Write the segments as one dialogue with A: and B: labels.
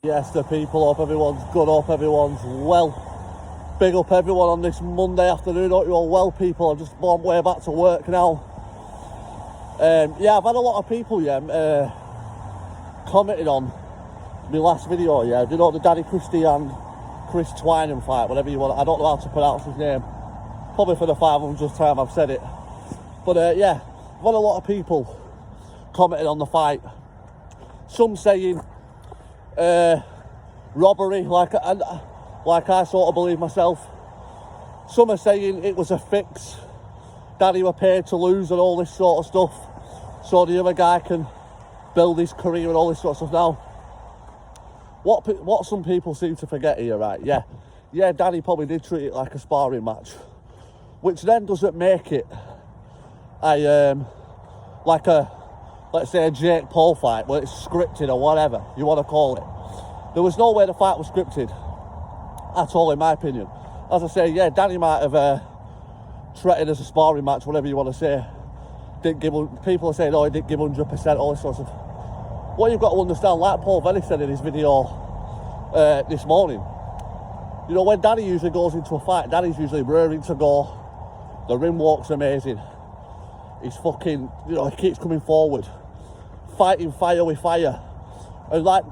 A: Yes, the people, hope everyone's good, hope everyone's well. Big up everyone on this Monday afternoon, hope you're all well, people. I'm just on my way back to work now. Yeah, I've had a lot of people, commenting on my last video, you know, the Daddy Christie and TWYNEHAM fight, whatever you want. I don't know how to pronounce his name. Probably for the 500th time I've said it. But yeah, I've had a lot of people commenting on the fight. Some saying robbery, like I sort of believe myself. Some are saying it was a fix, Daddy were paid to lose and all this sort of stuff, so the other guy can build his career and all this sort of stuff. Now, what some people seem to forget here, right? Yeah, Daddy probably did treat it like a sparring match, which then doesn't make it like a, let's say, a Jake Paul fight where it's scripted or whatever you want to call it. There was no way the fight was scripted at all, in my opinion. As I say, yeah, Daddy might have treated as a sparring match, whatever you want to say. Didn't give, people are saying, oh, he didn't give 100%, all this sort of stuff. What you've got to understand, like Paul Velli said in his video this morning, you know, when Daddy usually goes into a fight, Daddy's usually raring to go. The ring walk's amazing. He's fucking, you know, he keeps coming forward, fighting fire with fire. And like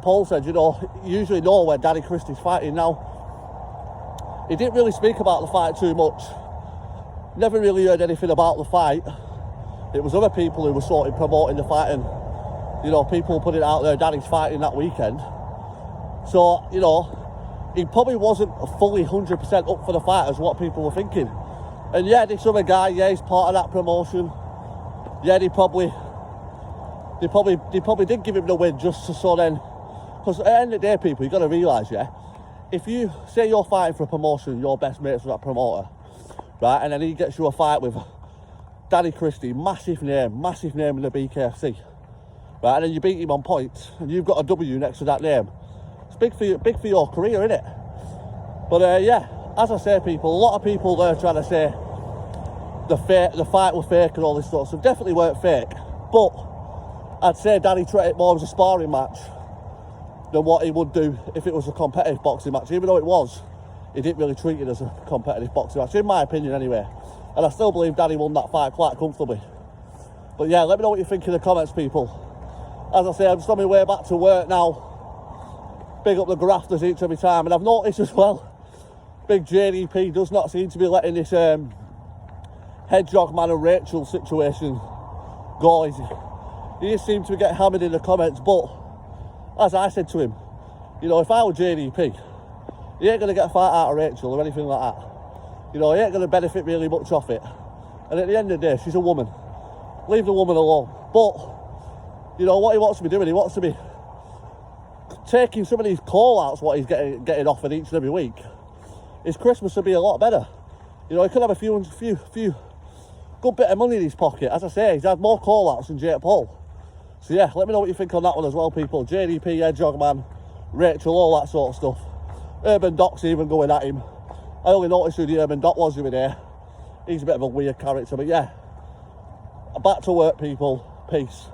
A: Paul said, you know, you usually know when Daddy Christie's fighting. Now, he didn't really speak about the fight too much. Never really heard anything about the fight. It was other people who were sort of promoting the fight, and, you know, people putting it out there, Daddy's fighting that weekend. So, you know, he probably wasn't fully 100% up for the fight as what people were thinking. And yeah, this other guy, yeah, he's part of that promotion. Yeah, they probably did give him the win just to so then, because at the end of the day, people, you've got to realise, yeah, if you say you're fighting for a promotion, your best mates with that promoter, right, and then he gets you a fight with Daddy Christie, massive name in the BKFC, right, and then you beat him on points, and you've got a W next to that name. It's big for your career, isn't it? But yeah, as I say, people, a lot of people there trying to say the fight was fake and all this sort of stuff. Definitely weren't fake, but I'd say Daddy treated it more as a sparring match than what he would do if it was a competitive boxing match. Even though it was, he didn't really treat it as a competitive boxing match, in my opinion anyway. And I still believe Daddy won that fight quite comfortably. But yeah, let me know what you think in the comments, people. As I say, I'm just on my way back to work now. Big up the grafters each every time. And I've noticed as well, big JDP does not seem to be letting this Hedgehog man and Rachel situation go. He just seemed to be getting hammered in the comments, but as I said to him, you know, if I were JDP, he ain't going to get a fight out of Rachel or anything like that. You know, he ain't going to benefit really much off it. And at the end of the day, she's a woman. Leave the woman alone. But, you know, what he wants to be doing, he wants to be taking some of these call-outs, what he's getting offered each and every week. His Christmas would be a lot better. You know, he could have a few good bit of money in his pocket. As I say, he's had more call-outs than Jake Paul. So yeah, let me know what you think on that one as well, people. JDP, Hedgehog man, Rachel, all that sort of stuff. Urban Doc's even going at him. I only noticed who the Urban Doc was the other day. He's a bit of a weird character, but yeah. Back to work, people. Peace.